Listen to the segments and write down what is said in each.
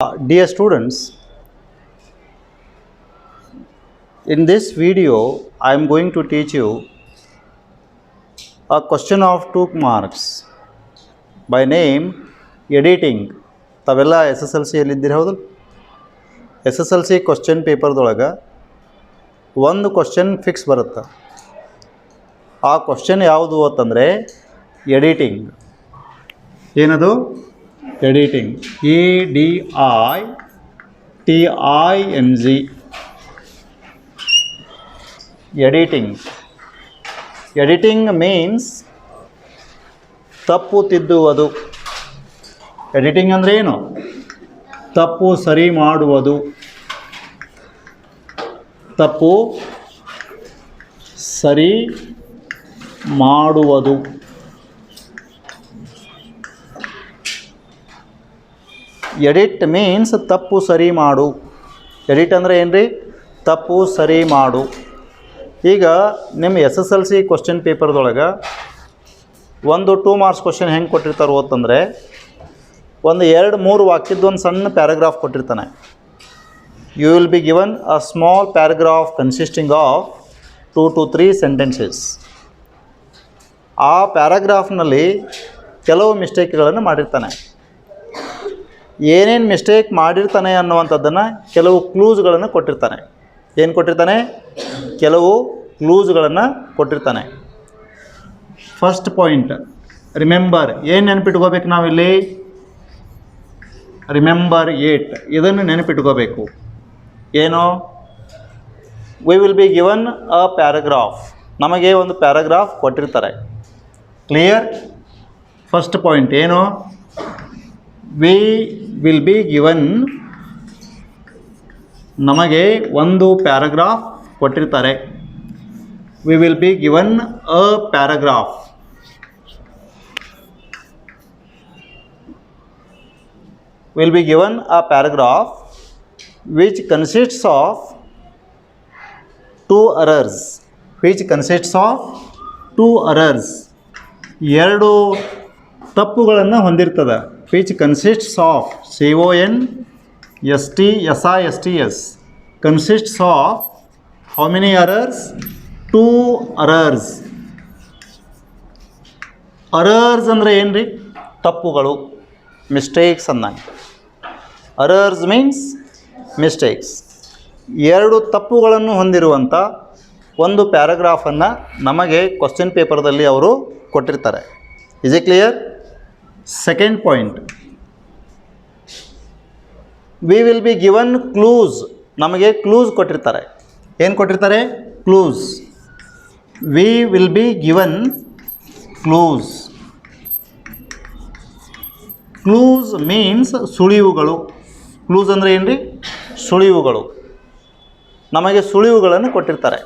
Dear students, in this video I am going to teach you a question of 2 marks by name editing. ತಾವೆಲ್ಲ SSLC ಯಲ್ಲಿದ್ದೀರಿ ಹೌದಲ್ಲ? SSLC question ಪೇಪರ್ದೊಳಗೆ ಒಂದು question fix ಬರುತ್ತೆ. ಆ question ಯಾವುದು ಅಂತಂದರೆ editing. ಏನದು? Editing. EDITING. Editing. Editing means ತಪ್ಪು ತಿದ್ದುವುದು. Editing ಅಂದರೆ ಏನು? ತಪ್ಪು ಸರಿ ಮಾಡುವುದು. ತಪ್ಪು ಸರಿ ಮಾಡುವುದು. ಎಡಿಟ್ ಮೀನ್ಸ್ ತಪ್ಪು ಸರಿ ಮಾಡು. ಎಡಿಟ್ ಅಂದರೆ ಏನು ರೀ? ತಪ್ಪು ಸರಿ ಮಾಡು. ಈಗ ನಿಮ್ಮ SSLC ಕ್ವಶನ್ ಪೇಪರ್ದೊಳಗೆ ಒಂದು 2 ಮಾರ್ಕ್ಸ್ ಕ್ವಶನ್ ಹೆಂಗೆ ಕೊಟ್ಟಿರ್ತಾರೆ ಅಂತಂದರೆ, ಒಂದು 2-3 ವಾಕ್ಯದ ಒಂದು ಸಣ್ಣ ಪ್ಯಾರಾಗ್ರಾಫ್ ಕೊಟ್ಟಿರ್ತಾನೆ. You will be given a small paragraph consisting of 2 to 3 sentences. ಆ ಪ್ಯಾರಾಗ್ರಾಫ್ನಲ್ಲಿ ಕೆಲವು ಮಿಸ್ಟೇಕ್ಗಳನ್ನು ಮಾಡಿರ್ತಾನೆ. ಏನೇನು ಮಿಸ್ಟೇಕ್ ಮಾಡಿರ್ತಾನೆ ಅನ್ನುವಂಥದ್ದನ್ನು ಕೆಲವು ಕ್ಲೂಸ್ಗಳನ್ನು ಕೊಟ್ಟಿರ್ತಾನೆ. ಏನು ಕೊಟ್ಟಿರ್ತಾನೆ? ಕೆಲವು ಕ್ಲೂಸ್ಗಳನ್ನು ಕೊಟ್ಟಿರ್ತಾನೆ. First point, remember. ಏನು ನೆನಪಿಟ್ಕೋಬೇಕು ನಾವಿಲ್ಲಿ? ರಿಮೆಂಬರ್ 8. ಇದನ್ನು ನೆನಪಿಟ್ಕೋಬೇಕು. ಏನು? We will be given a paragraph. ನಮಗೆ ಒಂದು ಪ್ಯಾರಾಗ್ರಾಫ್ ಕೊಟ್ಟಿರ್ತಾರೆ. ಕ್ಲಿಯರ್? ಫಸ್ಟ್ ಪಾಯಿಂಟ್ ಏನು? We will be given. ನಮಗೆ ಒಂದು ಪ್ಯಾರಾಗ್ರಾಫ್ ಕೊಟ್ಟಿರ್ತಾರೆ. We will be given a paragraph. Will be given a paragraph which consists of 2 errors. Which consists of 2 errors. 2 ತಪ್ಪುಗಳನ್ನು ಹೊಂದಿರ್ತದೆ. Which consists of CONSISTS. Consists of how many errors? 2 errors. errors ಅಂದರೆ ಏನು ರೀ? ತಪ್ಪುಗಳು, mistakes ಅಂದಂಗೆ. errors means mistakes. 2 ತಪ್ಪುಗಳನ್ನು ಹೊಂದಿರುವಂಥ ಒಂದು ಪ್ಯಾರಾಗ್ರಾಫನ್ನು ನಮಗೆ ಕ್ವಶನ್ ಪೇಪರ್ದಲ್ಲಿ ಅವರು ಕೊಟ್ಟಿರ್ತಾರೆ. Is it clear? Second point, we will be given clues. ನಮಗೆ ಕ್ಲೂಸ್ ಕೊಟ್ಟಿರ್ತಾರೆ. ಏನು ಕೊಟ್ಟಿರ್ತಾರೆ? Clues. We will be given clues. Clues means ಸುಳಿವುಗಳು. ಕ್ಲೂಸ್ ಅಂದರೆ ಏನು ರೀ? ಸುಳಿವುಗಳು. ನಮಗೆ ಸುಳಿವುಗಳನ್ನು ಕೊಟ್ಟಿರ್ತಾರೆ.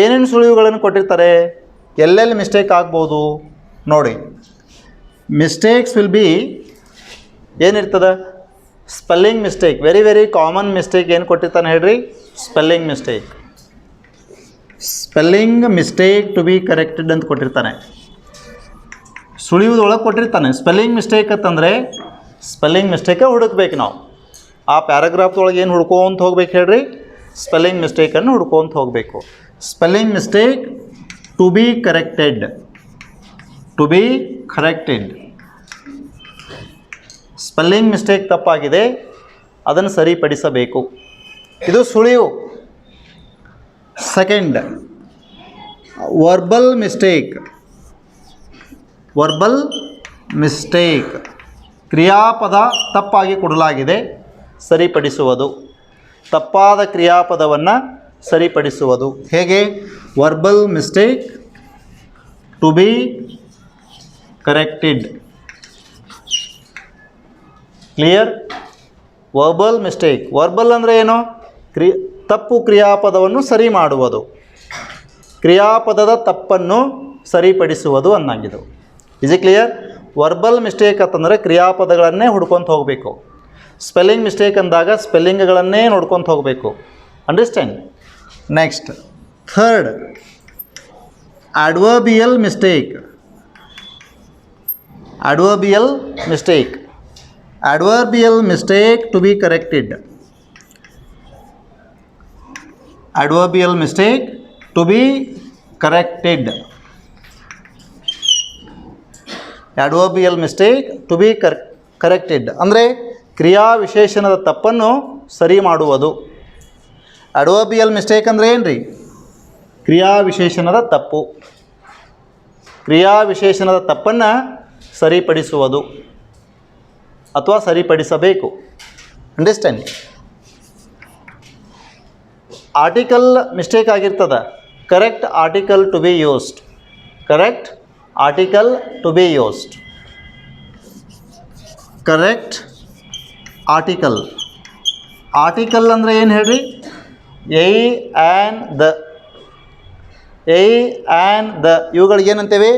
ಏನೇನು ಸುಳಿವುಗಳನ್ನು ಕೊಟ್ಟಿರ್ತಾರೆ? ಎಲ್ಲೆಲ್ಲಿ ಮಿಸ್ಟೇಕ್ ಆಗ್ಬೋದು ನೋಡಿ. ಮಿಸ್ಟೇಕ್ಸ್ ವಿಲ್ ಬಿ ಏನಿರ್ತದೆ? Spelling mistake. Very common mistake ಏನು ಕೊಟ್ಟಿರ್ತಾನೆ ಹೇಳ್ರಿ? Spelling mistake. Spelling mistake to be corrected ಅಂತ ಕೊಟ್ಟಿರ್ತಾನೆ. ಸುಳಿವುದೊಳಗೆ ಕೊಟ್ಟಿರ್ತಾನೆ. ಸ್ಪೆಲ್ಲಿಂಗ್ ಮಿಸ್ಟೇಕ್ ಅಂತಂದರೆ ಸ್ಪೆಲ್ಲಿಂಗ್ ಮಿಸ್ಟೇಕೇ ಹುಡುಕ್ಬೇಕು ನಾವು. ಆ ಪ್ಯಾರಾಗ್ರಾಫ್ದೊಳಗೆ ಏನು ಹುಡ್ಕೊಂತ ಹೋಗ್ಬೇಕು ಹೇಳ್ರಿ? ಸ್ಪೆಲ್ಲಿಂಗ್ ಮಿಸ್ಟೇಕನ್ನು ಹುಡ್ಕೊಂತ ಹೋಗಬೇಕು. Spelling mistake to be corrected. To be corrected. Spelling mistake ತಪ್ಪಾಗಿದೆ, ಅದನ್ನು ಸರಿಪಡಿಸಬೇಕು. ಇದು ಸುಳಿವು. Second, verbal mistake. Verbal mistake. ಕ್ರಿಯಾಪದ ತಪ್ಪಾಗಿ ಕೊಡಲಾಗಿದೆ, ಸರಿಪಡಿಸುವುದು. ತಪ್ಪಾದ ಕ್ರಿಯಾಪದವನ್ನು ಸರಿಪಡಿಸುವುದು. ಹೇಗೆ? Verbal mistake to be corrected. Clear? Verbal mistake. Verbal ಅಂದರೆ ಏನು? ತಪ್ಪು ಕ್ರಿಯಾಪದವನ್ನು ಸರಿ ಮಾಡುವುದು. ಕ್ರಿಯಾಪದದ ತಪ್ಪನ್ನು ಸರಿಪಡಿಸುವುದು ಅನ್ನಂಗಿದು. Is it clear? Verbal mistake ಅಂತಂದರೆ ಕ್ರಿಯಾಪದಗಳನ್ನೇ ಹುಡ್ಕೊತ ಹೋಗಬೇಕು. ಸ್ಪೆಲ್ಲಿಂಗ್ ಮಿಸ್ಟೇಕ್ ಅಂದಾಗ ಸ್ಪೆಲ್ಲಿಂಗ್ಗಳನ್ನೇ ನೋಡ್ಕೊತ ಹೋಗಬೇಕು. Understand? Next, third, adverbial mistake. adverbial mistake. adverbial mistake to be corrected. Adverbial mistake to be corrected. Adverbial mistake to be corrected ಅಂದರೆ ಕ್ರಿಯಾ ವಿಶೇಷಣದ ತಪ್ಪನ್ನು ಸರಿ ಮಾಡುವುದು. adverbial mistake ಅಂದರೆ ಏನು ರೀ? ಕ್ರಿಯಾ ವಿಶೇಷಣದ ತಪ್ಪು, ಕ್ರಿಯಾ ವಿಶೇಷಣದ ತಪ್ಪನ್ನು ಸರಿಪಡಿಸುವುದು ಅಥವಾ ಸರಿಪಡಿಸಬೇಕು. ಅಂಡರ್ಸ್ಟ್ಯಾಂಡ್? ಆರ್ಟಿಕಲ್ ಮಿಸ್ಟೇಕ್ ಆಗಿರ್ತದೆ. Correct article to be used. Correct article to be used. Correct article. Article ಅಂದರೆ ಏನು ಹೇಳ್ರಿ? A and the. A and the ಇವುಗಳಿಗೆ ಏನಂತೇವೆ?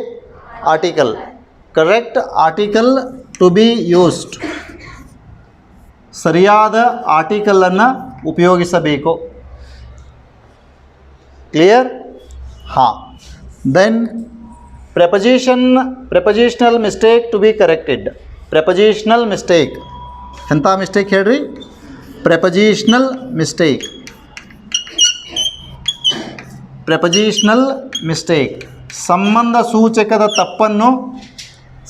Article. Correct article to be used. ಸರಿಯಾದ ಆರ್ಟಿಕಲನ್ನು ಉಪಯೋಗಿಸಬೇಕು. ಕ್ಲಿಯರ್? ಹಾಂ. Then prepositional mistake to be corrected. Prepositional mistake ಎಂಥ ಮಿಸ್ಟೇಕ್ ಹೇಳ್ರಿ? prepositional mistake. prepositional mistake ಸಂಬಂಧ ಸೂಚಕದ ತಪ್ಪನ್ನು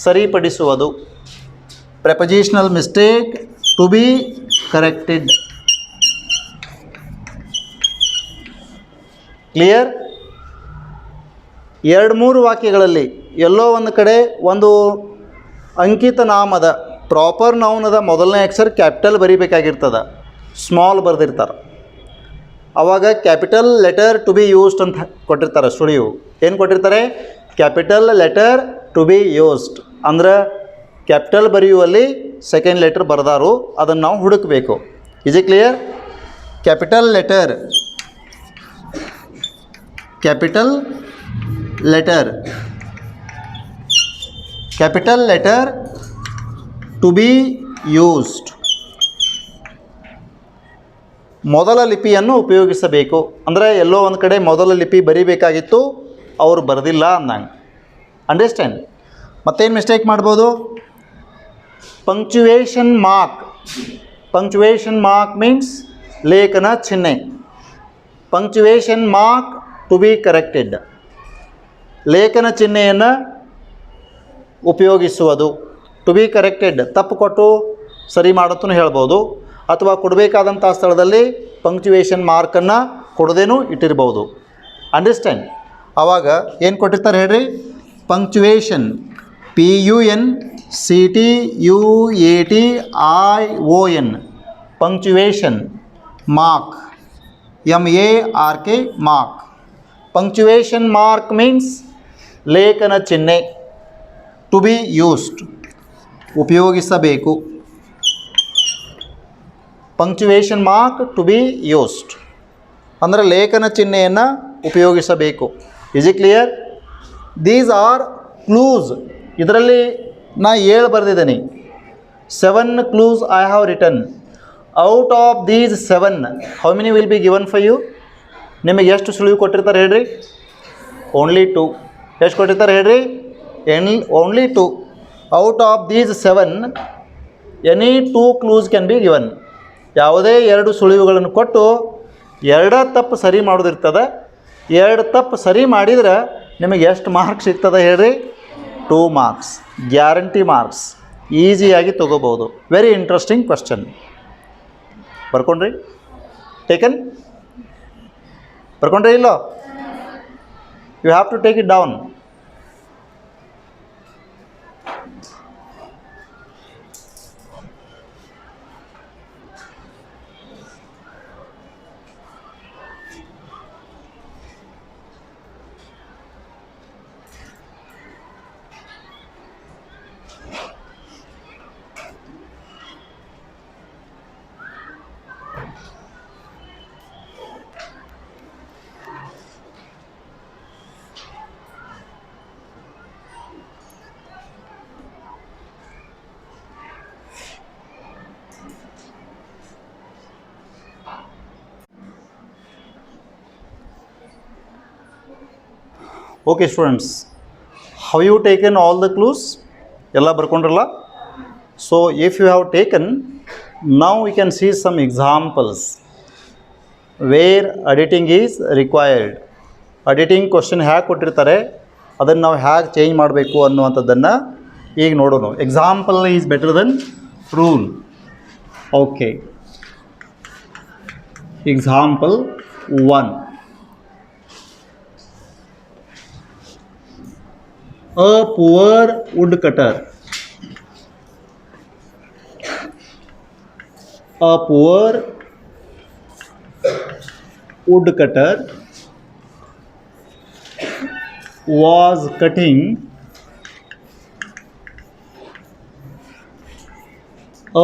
ಸರಿಪಡಿಸುವುದು. prepositional mistake to be corrected. Clear? 2-3 ವಾಕ್ಯಗಳಲ್ಲಿ ಎಲ್ಲೋ ಒಂದು ಕಡೆ ಒಂದು ಅಂಕಿತ ನಾಮದ ಪ್ರಾಪರ್ ನೌನದ ಮೊದಲನೇ ಅಕ್ಷರ ಕ್ಯಾಪಿಟಲ್ ಬರಿಬೇಕಾಗಿರ್ತದೆ, ಸ್ಮಾಲ್ ಬರೆದಿರ್ತಾರೆ. ಆವಾಗ capital letter to be used ಅಂತ ಕೊಟ್ಟಿರ್ತಾರೆ ಸ್ಟುಡಿಯೋ. ಏನು ಕೊಟ್ಟಿರ್ತಾರೆ? Capital letter to be used ಅಂದ್ರೆ ಕ್ಯಾಪಿಟಲ್ ಬರೆಯುವಲ್ಲಿ ಸೆಕೆಂಡ್ ಲೆಟರ್ ಬರೆದಾರು, ಅದನ್ನು ನಾವು ಹುಡುಕಬೇಕು. Is it clear? Capital letter, capital letter, capital letter to be used. ಮೊದಲ ಲಿಪಿಯನ್ನು ಉಪಯೋಗಿಸಬೇಕು. ಅಂದರೆ ಎಲ್ಲೋ ಒಂದು ಕಡೆ ಮೊದಲ ಲಿಪಿ ಬರಿಬೇಕಾಗಿತ್ತು, ಅವರು ಬರೆದಿಲ್ಲ ಅಂದಂಗೆ. ಅಂಡರ್ಸ್ಟ್ಯಾಂಡ್? ಮತ್ತೇನು ಮಿಸ್ಟೇಕ್ ಮಾಡ್ಬೋದು? ಪಂಕ್ಚುವೇಷನ್ ಮಾರ್ಕ್. ಪಂಕ್ಚುವೇಷನ್ ಮಾರ್ಕ್ ಮೀನ್ಸ್ ಲೇಖನ ಚಿಹ್ನೆ. ಪಂಕ್ಚುವೇಷನ್ ಮಾರ್ಕ್ ಟು ಬಿ ಕರೆಕ್ಟೆಡ್. ಲೇಖನ ಚಿಹ್ನೆಯನ್ನು ಉಪಯೋಗಿಸುವುದು. ಟು ಬಿ ಕರೆಕ್ಟೆಡ್ ತಪ್ಪು ಕೊಟ್ಟು ಸರಿ ಮಾಡುತ್ತೂ ಹೇಳ್ಬೋದು, ಅಥವಾ ಕೊಡಬೇಕಾದಂಥ ಸ್ಥಳದಲ್ಲಿ ಪಂಕ್ಚುವೇಷನ್ ಮಾರ್ಕನ್ನು ಕೊಡದೇನೂ ಇಟ್ಟಿರ್ಬೋದು. ಅಂಡರ್ಸ್ಟ್ಯಾಂಡ್? ಆವಾಗ ಏನು ಕೊಟ್ಟಿರ್ತಾರೆ ಹೇಳ್ರಿ? Punctuation PUNCTUATION punctuation. Mark MARK mark. Punctuation mark means ಲೇಖನ ಚಿಹ್ನೆ. ಟು ಬಿ ಯೂಸ್ಡ್ ಉಪಯೋಗಿಸಬೇಕು. Punctuation mark to be used ಅಂದರೆ ಲೇಖನ ಚಿಹ್ನೆಯನ್ನು ಉಪಯೋಗಿಸಬೇಕು. Is it clear? These are clues. ಇದರಲ್ಲಿ ನಾ 7 ಬರೆದಿದ್ದೀನಿ. 7 clues I have written. Out of these 7 how many will be given for you? ನಿಮಗೆ ಎಷ್ಟು ಸುಳಿವು ಕೊಟ್ಟಿರ್ತಾರೆ ಹೇಳ್ರಿ? ಓನ್ಲಿ 2. ಎಷ್ಟು ಕೊಟ್ಟಿರ್ತಾರೆ ಹೇಳ್ರಿ? Only 2. Out of these 7 any 2 clues can be given. ಯಾವುದೇ 2 ಸುಳಿವುಗಳನ್ನು ಕೊಟ್ಟು 2 ತಪ್ಪು ಸರಿ ಮಾಡೋದಿರ್ತದೆ. 2 ತಪ್ಪು ಸರಿ ಮಾಡಿದ್ರೆ ನಿಮಗೆ ಎಷ್ಟು ಮಾರ್ಕ್ಸ್ ಸಿಗ್ತದೆ ಹೇಳ್ರಿ? 2 ಮಾರ್ಕ್ಸ್. Guarantee marks. ಈಸಿಯಾಗಿ ತೊಗೋಬೋದು. Very interesting question. ಬರ್ಕೊಂಡ್ರಿ? ಟೇಕನ್? ಬರ್ಕೊಂಡ್ರಿ ಇಲ್ಲೋ? You have to take it down. Okay students, have you taken all the clues? ಎಲ್ಲ ಬರ್ಕೊಂಡ್ರಲ್ಲ? So if you have taken, now we can see some examples where editing is required. Editing question ಹೇಗೆ ಕೊಟ್ಟಿರ್ತಾರೆ ಅದನ್ನು ನಾವು ಹೇಗೆ change ಮಾಡಬೇಕು ಅನ್ನುವಂಥದ್ದನ್ನು ಈಗ ನೋಡೋಣ. Example is better then rule. Okay, example 1. A poor woodcutter. A poor woodcutter was cutting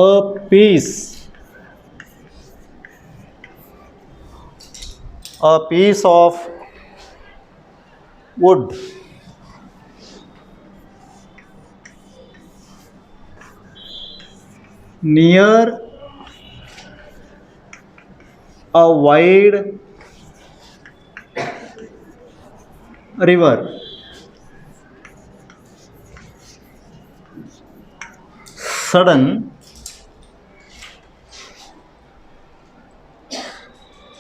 a piece of wood near a wide river. Sudden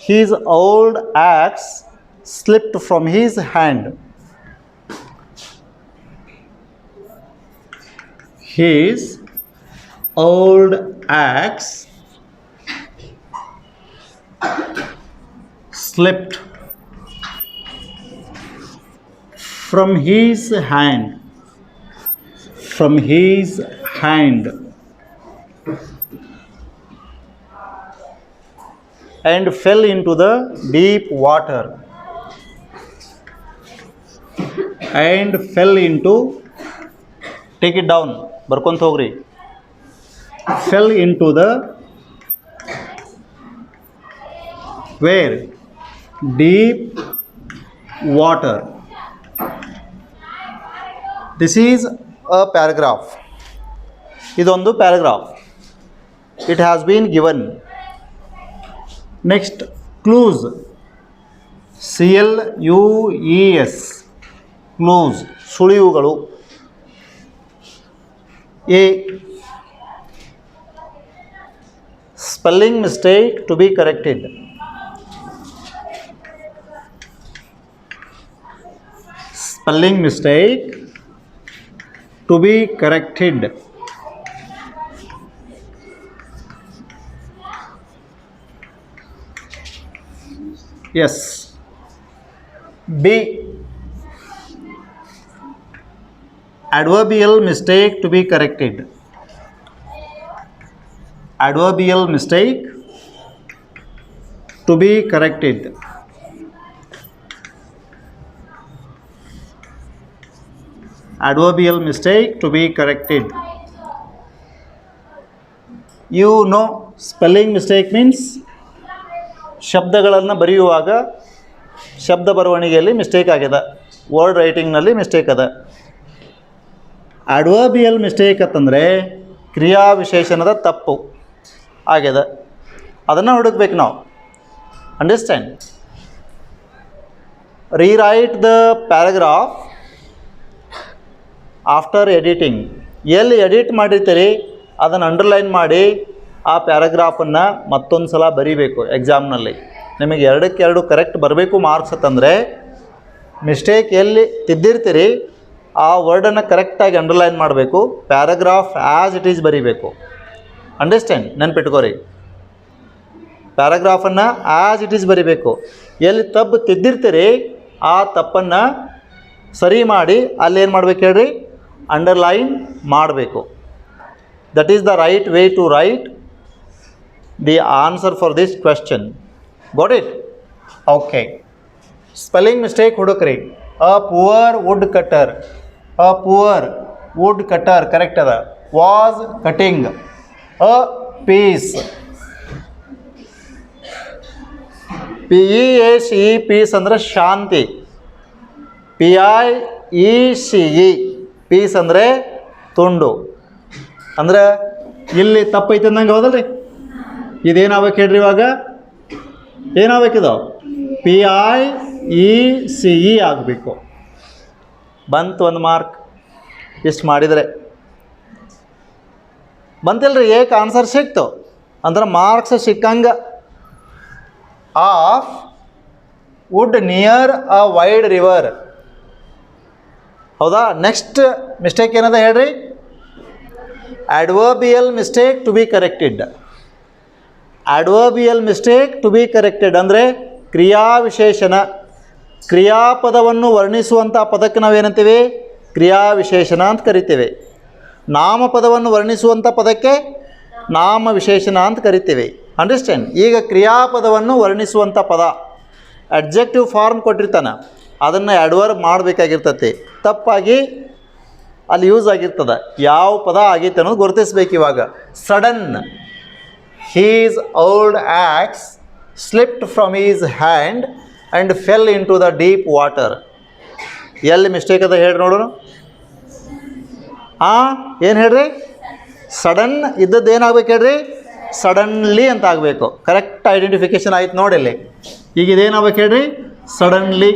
his old axe slipped from his hand. His old axe slipped from his hand. And fell into the deep water. Take it down, ಬರ್ಕೊಂತ ಹೋಗ್ರಿ. Fell into the where? Deep water. This is a paragraph. ಇದೊಂದು paragraph. It has been given. Next, clues. CLUES. Clues, ಸುಳಿವುಗಳು. A. Spelling mistake to be corrected. Spelling mistake to be corrected. Yes. B. Adverbial mistake to be corrected. Adverbial mistake to be corrected. Adverbial mistake to be corrected. You know, spelling mistake means ಶಬ್ದಗಳನ್ನು ಬರೆಯುವಾಗ ಶಬ್ದ ಬರವಣಿಗೆಯಲ್ಲಿ mistake ಆಗಿದೆ, word ರೈಟಿಂಗ್ನಲ್ಲಿ mistake ಅದ. Adverbial mistake ಅಂತಂದರೆ ಕ್ರಿಯಾ ವಿಶೇಷಣದ ತಪ್ಪು ಆಗ್ಯದ, ಅದನ್ನು ಹುಡುಕ್ಬೇಕು ನಾವು. Understand? Rewrite the paragraph after editing. ಎಲ್ಲಿ ಎಡಿಟ್ ಮಾಡಿರ್ತೀರಿ ಅದನ್ನು ಅಂಡರ್ಲೈನ್ ಮಾಡಿ ಆ ಪ್ಯಾರಾಗ್ರಾಫನ್ನು ಮತ್ತೊಂದು ಸಲ ಬರೀಬೇಕು. ಎಕ್ಸಾಮ್ನಲ್ಲಿ ನಿಮಗೆ 2ಕ್ಕೆ 2 ಕರೆಕ್ಟ್ ಬರಬೇಕು ಮಾರ್ಕ್ಸ್ ಅಂತಂದರೆ ಮಿಸ್ಟೇಕ್ ಎಲ್ಲಿ ತಿದ್ದಿರ್ತೀರಿ ಆ ವರ್ಡನ್ನು ಕರೆಕ್ಟಾಗಿ ಅಂಡರ್ಲೈನ್ ಮಾಡಬೇಕು. ಪ್ಯಾರಾಗ್ರಾಫ್ ಆ್ಯಸ್ ಇಟ್ ಈಸ್ ಬರೀಬೇಕು. ಅಂಡರ್ಸ್ಟ್ಯಾಂಡ್? ನೆನ್ಪಿಟ್ಕೋರಿ, ಪ್ಯಾರಾಗ್ರಾಫನ್ನು ಆ್ಯಸ್ ಇಟ್ ಈಸ್ ಬರೀಬೇಕು. ಎಲ್ಲಿ ತಪ್ಪು ತಿದ್ದಿರ್ತೀರಿ ಆ ತಪ್ಪನ್ನು ಸರಿ ಮಾಡಿ ಅಲ್ಲೇನು ಮಾಡ್ಬೇಕು ಹೇಳ್ರಿ, ಅಂಡರ್ಲೈನ್ ಮಾಡಬೇಕು. That is the right way to write the answer for this question. Got it? Okay. Spelling mistake hudukri. A poor woodcutter. A poor woodcutter correct ada. Was cutting a piece. PEACE piece andre shanti. PIECE piece andre ತುಂಡು. ಅಂದ್ರೆ ಇಲ್ಲಿ ತಪ್ಪೈತೆ ಅಂದಂಗೆ ಹೌದಲ್ರಿ? ಇದೇನಾಗಬೇಕು ಹೇಳ್ರಿ, ಇವಾಗ ಏನಾಗಬೇಕಿದು? PIECE ಆಗಬೇಕು. ಬಂತು 1 mark. ಇಷ್ಟು ಮಾಡಿದರೆ ಬಂತಿಲ್ಲ ರೀ, ಏಕ್ ಆನ್ಸರ್ ಸಿಕ್ತು ಅಂದ್ರೆ ಮಾರ್ಕ್ಸ್ ಸಿಕ್ಕಂಗೆ. Of wood near a wide river. ಹೌದಾ? ನೆಕ್ಸ್ಟ್ ಮಿಸ್ಟೇಕ್ ಏನದ ಹೇಳ್ರಿ? Adverbial mistake to be corrected. Adverbial mistake to be corrected ಅಂದರೆ ಕ್ರಿಯಾವಿಶೇಷಣ, ಕ್ರಿಯಾಪದವನ್ನು ವರ್ಣಿಸುವಂಥ ಪದಕ್ಕೆ ನಾವೇನಂತೀವಿ? ಕ್ರಿಯಾವಿಶೇಷಣ ಅಂತ ಕರಿತೇವೆ. ನಾಮಪದವನ್ನು ವರ್ಣಿಸುವಂಥ ಪದಕ್ಕೆ ನಾಮವಿಶೇಷಣ ಅಂತ ಕರಿತೇವೆ. ಅಂಡರ್ಸ್ಟ್ಯಾಂಡ್? ಈಗ ಕ್ರಿಯಾಪದವನ್ನು ವರ್ಣಿಸುವಂಥ ಪದ ಅಡ್ಜೆಕ್ಟಿವ್ ಫಾರ್ಮ್ ಕೊಟ್ಟಿರ್ತಾನೆ, ಅದನ್ನು ಅಡ್ವರ್ಬ್ ಮಾಡಬೇಕಾಗಿರ್ತತಿ. ತಪ್ಪಾಗಿ ಅಲ್ಲಿ ಯೂಸ್ ಆಗಿರ್ತದೆ. ಯಾವ ಪದ ಆಗೈತೆ ಅನ್ನೋದು ಗುರುತಿಸ್ಬೇಕು. ಇವಾಗ sudden, his old axe slipped from his hand and fell into the deep water. ಎಲ್ಲಿ ಮಿಸ್ಟೇಕ್ ಅದ ಹೇಳ್ರಿ ನೋಡೋಣ. ಏನು ಹೇಳ್ರಿ? ಸಡನ್ ಇದ್ದದ್ದು ಏನಾಗ್ಬೇಕು ಹೇಳ್ರಿ? ಸಡನ್ಲಿ ಅಂತ ಆಗಬೇಕು. ಕರೆಕ್ಟ್ ಐಡೆಂಟಿಫಿಕೇಷನ್ ಆಯ್ತು ನೋಡಿಲ್ಲಿ. ಈಗ ಇದೇನಾಗ್ಬೇಕು ಹೇಳ್ರಿ? ಸಡನ್ಲಿ.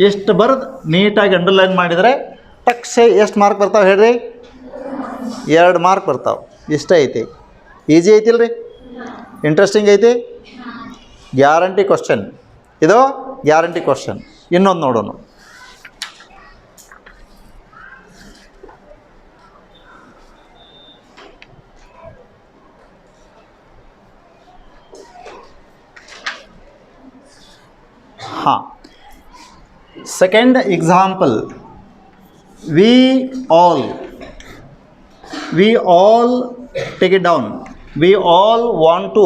ಎಷ್ಟು ಬರೆದು ನೀಟಾಗಿ ಅಂಡರ್ಲೈನ್ ಮಾಡಿದರೆ ಟಕ್ಸೆ ಎಷ್ಟು ಮಾರ್ಕ್ ಬರ್ತಾವೆ ಹೇಳ್ರಿ? 2 ಮಾರ್ಕ್ ಬರ್ತಾವೆ. ಇಷ್ಟ ಐತಿ. ಈಸಿ ಐತಿಲ್ಲ ರೀ? ಇಂಟ್ರೆಸ್ಟಿಂಗ್ ಐತಿ. ಗ್ಯಾರಂಟಿ ಕ್ವಶನ್ ಇದು, ಗ್ಯಾರಂಟಿ ಕ್ವಶನ್. ಇನ್ನೊಂದು ನೋಡೋಣ. ಹಾಂ, second example. we all take it down. We all want to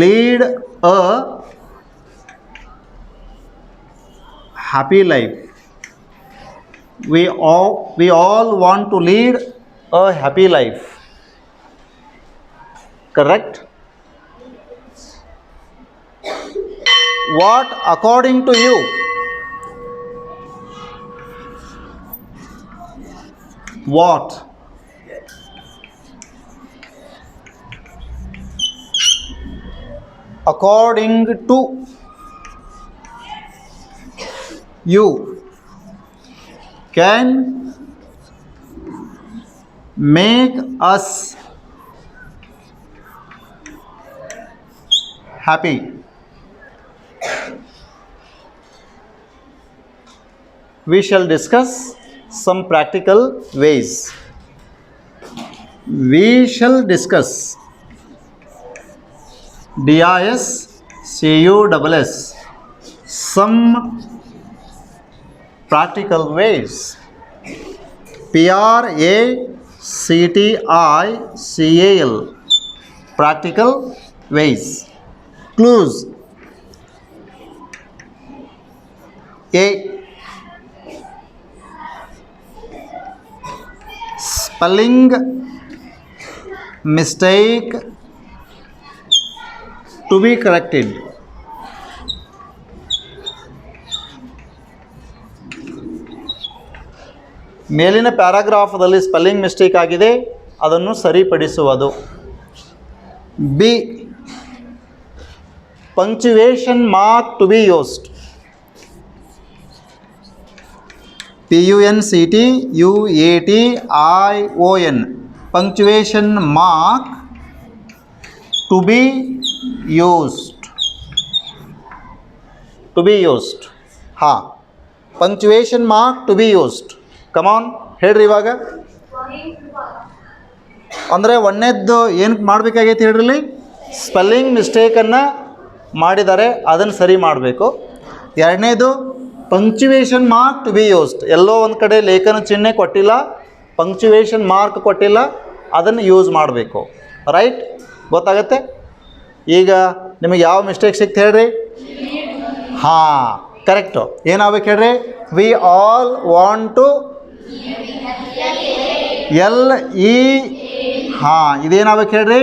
lead a happy life. We all want to lead a happy life. Correct? What according to you? What? According to you can make us happy. We shall discuss some practical ways. We shall discuss DISCUSS some practical ways. PRACTICAL practical ways. Clues. A. Spelling mistake to be corrected. ಮೇಲಿನ ಪ್ಯಾರಾಗ್ರಾಫ್ದಲ್ಲಿ spelling mistake ಆಗಿದೆ, ಅದನ್ನು ಸರಿಪಡಿಸುವುದು. B. Punctuation mark to be used. PUNCTUATION punctuation mark to be used. To be used. ಹಾಂ, ಪಂಕ್ಚುವೇಷನ್ mark to be used. ಕಮಾನ್ ಹೇಳ್ರಿ. ಇವಾಗ ಅಂದರೆ ಒಂದನೇದ್ದು ಏನು ಮಾಡಬೇಕಾಗೈತಿ ಹೇಳ್ರಿ? ಸ್ಪೆಲ್ಲಿಂಗ್ ಮಿಸ್ಟೇಕನ್ನು ಮಾಡಿದ್ದಾರೆ, ಅದನ್ನು ಸರಿ ಮಾಡಬೇಕು. ಎರಡನೇದು ಪಂಕ್ಚುವೇಷನ್ ಮಾರ್ಕ್ ಟು ಬಿ ಯೂಸ್ಡ್. ಎಲ್ಲೋ ಒಂದು ಕಡೆ ಲೇಖನ ಚಿಹ್ನೆ ಕೊಟ್ಟಿಲ್ಲ, ಪಂಕ್ಚುವೇಷನ್ ಮಾರ್ಕ್ ಕೊಟ್ಟಿಲ್ಲ, ಅದನ್ನು ಯೂಸ್ ಮಾಡಬೇಕು. ರೈಟ್? ಗೊತ್ತಾಗತ್ತೆ? ಈಗ ನಿಮಗೆ ಯಾವ ಮಿಸ್ಟೇಕ್ ಸಿಕ್ತು ಹೇಳ್ರಿ? ಹಾಂ, ಕರೆಕ್ಟು. ಏನಾಗಬೇಕು ಹೇಳ್ರಿ? ವಿ ಆಲ್ ವಾಂಟ್ ಟು ಹಾಂ, ಇದೇನಾಗಬೇಕು ಹೇಳ್ರಿ?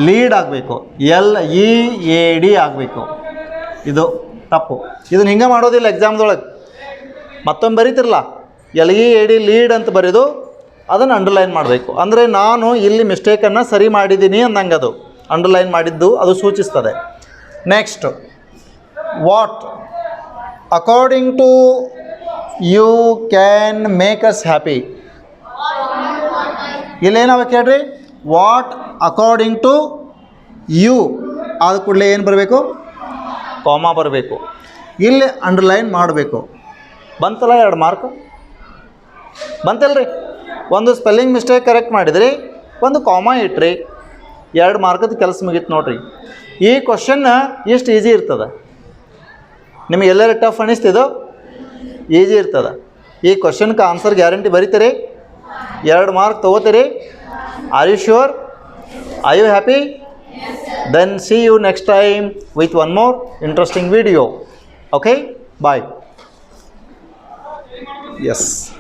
ಲೀಡ್ ಆಗಬೇಕು. LEAD ಆಗಬೇಕು. ಇದು ತಪ್ಪು. ಇದನ್ನು ಹಿಂಗೆ ಮಾಡೋದಿಲ್ಲ ಎಕ್ಸಾಮ್ದೊಳಗೆ. ಮತ್ತೊಮ್ಮೆ ಬರೀತಿರಲ್ಲ, LEAD ಲೀಡ್ ಅಂತ ಬರೆದು ಅದನ್ನು ಅಂಡರ್ಲೈನ್ ಮಾಡಬೇಕು. ಅಂದರೆ ನಾನು ಇಲ್ಲಿ ಮಿಸ್ಟೇಕನ್ನು ಸರಿ ಮಾಡಿದ್ದೀನಿ ಅಂದಂಗೆ ಅದು ಅಂಡರ್ಲೈನ್ ಮಾಡಿದ್ದು ಅದು ಸೂಚಿಸ್ತದೆ. Next, what according to you can make us happy. ಇಲ್ಲೇನಾಗಬೇಕು ಹೇಳ್ರಿ, ವಾಟ್ ಅಕಾರ್ಡಿಂಗ್ ಟು ಯು ಆದ ಕೂಡಲೇ ಏನು ಬರಬೇಕು, ಕಾಮಾ ಬರಬೇಕು. ಇಲ್ಲಿ ಅಂಡರ್ಲೈನ್ ಮಾಡಬೇಕು. ಬಂತಲ್ಲ 2 ಮಾರ್ಕ್ ಬಂತಲ್ರಿ. ಒಂದು ಸ್ಪೆಲ್ಲಿಂಗ್ ಮಿಸ್ಟೇಕ್ ಕರೆಕ್ಟ್ ಮಾಡಿದ್ರಿ, ಒಂದು ಕಾಮಾ ಇಟ್ರಿ, 2 ಮಾರ್ಕದ ಕೆಲಸ ಮುಗೀತು ನೋಡ್ರಿ. ಈ ಕ್ವಶನ್ನ ಎಷ್ಟು ಈಸಿ ಇರ್ತದೆ, ನಿಮಗೆ ಎಲ್ಲರೂ ಟಫ್ ಅನಿಸ್ತಿದೋ? ಈಸಿ ಇರ್ತದೆ. ಈ ಕ್ವಶನ್ಗೆ ಆನ್ಸರ್ ಗ್ಯಾರಂಟಿ ಬರೀತೀರಿ, 2 ಮಾರ್ಕ್ ತೊಗೋತೀರಿ. Are you sure? Are you happy? Then see you next time with one more interesting video. Okay? Bye. Yes.